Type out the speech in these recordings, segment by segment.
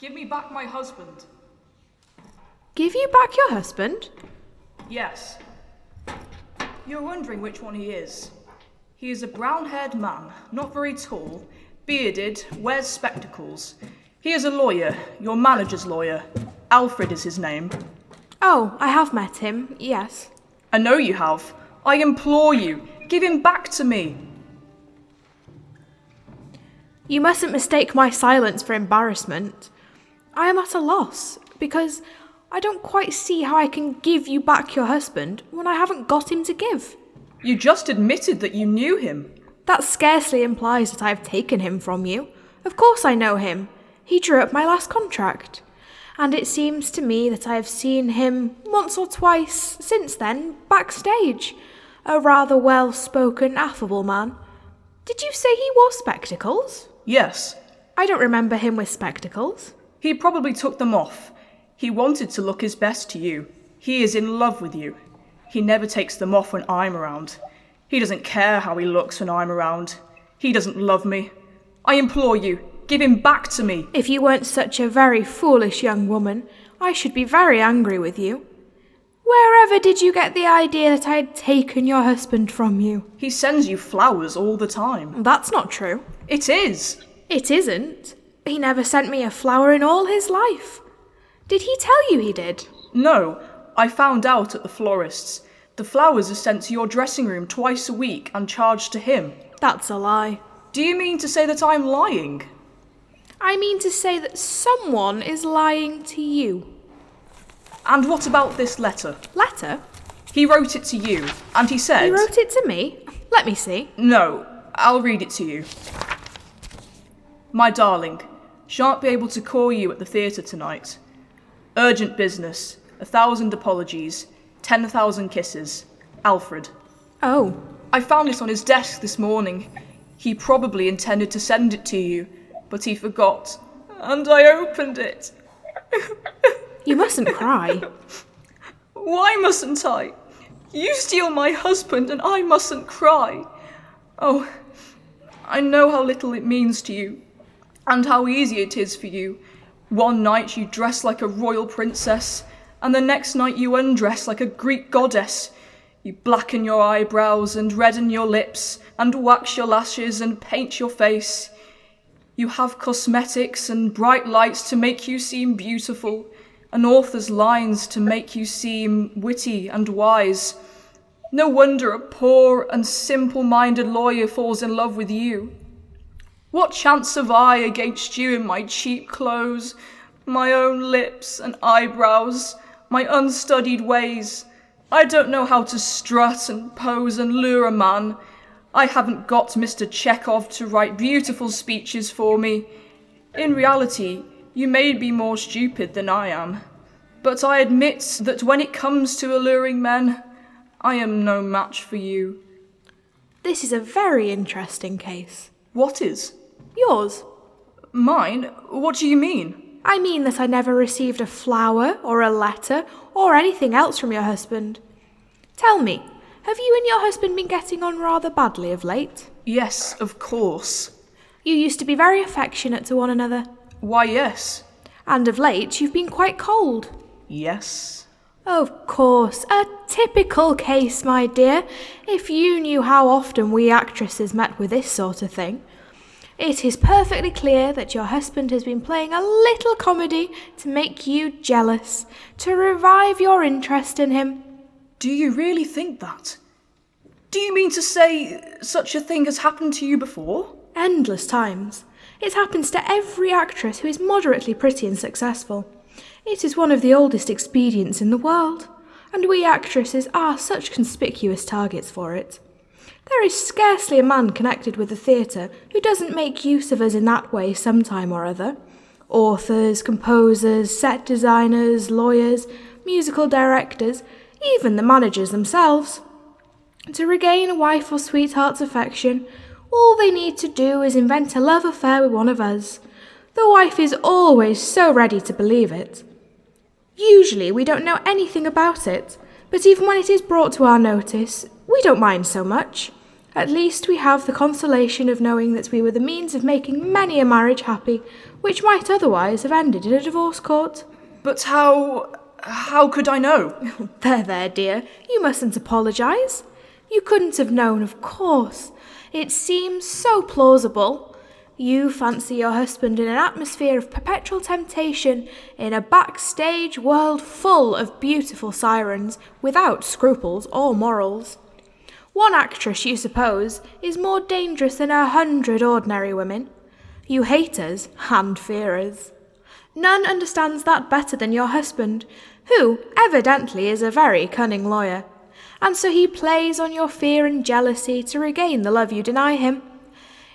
Give me back my husband. Give you back your husband? Yes. You're wondering which one he is. He is a brown-haired man, not very tall, bearded, wears spectacles. He is a lawyer, your manager's lawyer. Alfred is his name. Oh, I have met him, yes. I know you have. I implore you, give him back to me. You mustn't mistake my silence for embarrassment. I am at a loss, because I don't quite see how I can give you back your husband when I haven't got him to give. You just admitted that you knew him. That scarcely implies that I have taken him from you. Of course I know him. He drew up my last contract. And it seems to me that I have seen him once or twice since then, backstage. A rather well-spoken, affable man. Did you say he wore spectacles? Yes. I don't remember him with spectacles. He probably took them off. He wanted to look his best to you. He is in love with you. He never takes them off when I'm around. He doesn't care how he looks when I'm around. He doesn't love me. I implore you, give him back to me. If you weren't such a very foolish young woman, I should be very angry with you. Wherever did you get the idea that I had taken your husband from you? He sends you flowers all the time. That's not true. It is. It isn't. He never sent me a flower in all his life. Did he tell you he did? No, I found out at the florist's. The flowers are sent to your dressing room twice a week and charged to him. That's a lie. Do you mean to say that I'm lying? I mean to say that someone is lying to you. And what about this letter? Letter? He wrote it to you, and he said... He wrote it to me? Let me see. No, I'll read it to you. My darling, shan't be able to call you at the theatre tonight. Urgent business, 1,000 apologies, 10,000 kisses. Alfred. Oh. I found it on his desk this morning. He probably intended to send it to you, but he forgot, and I opened it. You mustn't cry. Why mustn't I? You steal my husband and I mustn't cry. Oh, I know how little it means to you, and how easy it is for you. One night you dress like a royal princess, and the next night you undress like a Greek goddess. You blacken your eyebrows and redden your lips, and wax your lashes and paint your face. You have cosmetics and bright lights to make you seem beautiful, and author's lines to make you seem witty and wise. No wonder a poor and simple-minded lawyer falls in love with you. What chance have I against you in my cheap clothes, my own lips and eyebrows, my unstudied ways? I don't know how to strut and pose and lure a man. I haven't got Mr. Chekhov to write beautiful speeches for me. In reality, you may be more stupid than I am, but I admit that when it comes to alluring men, I am no match for you. This is a very interesting case. What is? Yours. Mine? What do you mean? I mean that I never received a flower or a letter or anything else from your husband. Tell me, have you and your husband been getting on rather badly of late? Yes, of course. You used to be very affectionate to one another. Why, yes. And of late you've been quite cold. Yes. Of course, a typical case, my dear, if you knew how often we actresses met with this sort of thing. It is perfectly clear that your husband has been playing a little comedy to make you jealous, to revive your interest in him. Do you really think that? Do you mean to say such a thing has happened to you before? Endless times. It happens to every actress who is moderately pretty and successful. It is one of the oldest expedients in the world, and we actresses are such conspicuous targets for it. There is scarcely a man connected with the theatre who doesn't make use of us in that way some time or other. Authors, composers, set designers, lawyers, musical directors, even the managers themselves. To regain a wife or sweetheart's affection, all they need to do is invent a love affair with one of us. The wife is always so ready to believe it. Usually we don't know anything about it, but even when it is brought to our notice, we don't mind so much. At least we have the consolation of knowing that we were the means of making many a marriage happy, which might otherwise have ended in a divorce court. But how could I know? There, dear, you mustn't apologise. You couldn't have known, of course. It seems so plausible. You fancy your husband in an atmosphere of perpetual temptation, in a backstage world full of beautiful sirens, without scruples or morals. One actress, you suppose, is more dangerous than 100 ordinary women. You hate us and fear us. None understands that better than your husband, who evidently is a very cunning lawyer, and so he plays on your fear and jealousy to regain the love you deny him.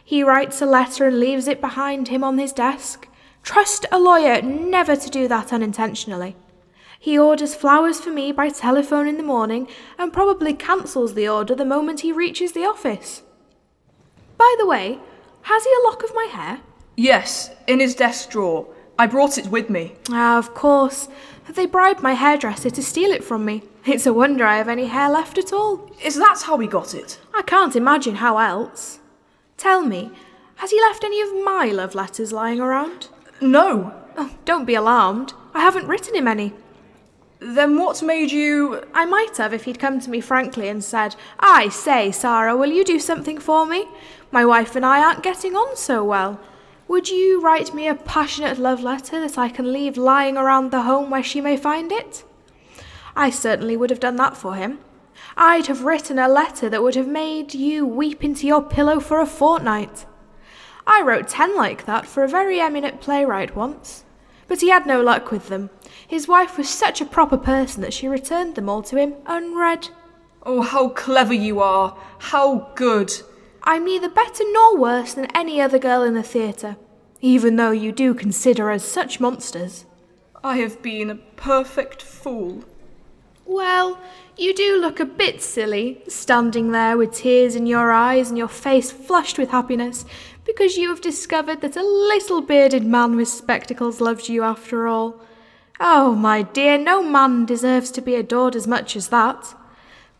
He writes a letter and leaves it behind him on his desk. Trust a lawyer never to do that unintentionally. He orders flowers for me by telephone in the morning and probably cancels the order the moment he reaches the office. By the way, has he a lock of my hair? Yes, in his desk drawer. I brought it with me. Ah, of course. They bribed my hairdresser to steal it from me. It's a wonder I have any hair left at all. Is that how he got it? I can't imagine how else. Tell me, has he left any of my love letters lying around? No. Oh, don't be alarmed. I haven't written him any. Then what made you... I might have if he'd come to me frankly and said, I say, Sarah, will you do something for me? My wife and I aren't getting on so well. Would you write me a passionate love letter that I can leave lying around the home where she may find it? I certainly would have done that for him. I'd have written a letter that would have made you weep into your pillow for a fortnight. I wrote 10 like that for a very eminent playwright once, but he had no luck with them. His wife was such a proper person that she returned them all to him unread. Oh, how clever you are. How good. I'm neither better nor worse than any other girl in the theatre, even though you do consider us such monsters. I have been a perfect fool. Well, you do look a bit silly, standing there with tears in your eyes and your face flushed with happiness, because you have discovered that a little bearded man with spectacles loves you after all. Oh, my dear, no man deserves to be adored as much as that.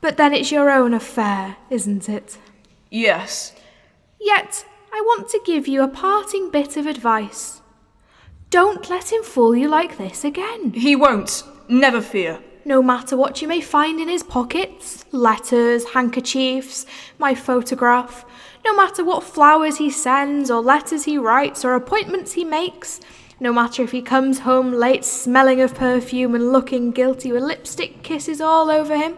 But then it's your own affair, isn't it? Yes. Yet, I want to give you a parting bit of advice. Don't let him fool you like this again. He won't. Never fear. No matter what you may find in his pockets, letters, handkerchiefs, my photograph, no matter what flowers he sends or letters he writes or appointments he makes, no matter if he comes home late smelling of perfume and looking guilty with lipstick kisses all over him,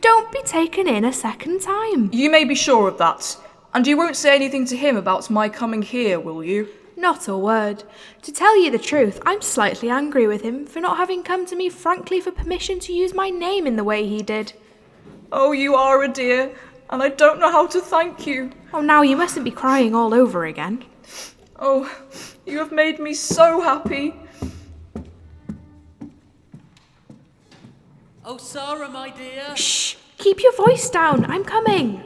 don't be taken in a second time. You may be sure of that. And you won't say anything to him about my coming here, will you? Not a word. To tell you the truth, I'm slightly angry with him for not having come to me frankly for permission to use my name in the way he did. Oh, you are a dear, and I don't know how to thank you. Oh, now you mustn't be crying all over again. Oh, you have made me so happy. Oh, Sarah, my dear. Shh! Keep your voice down. I'm coming.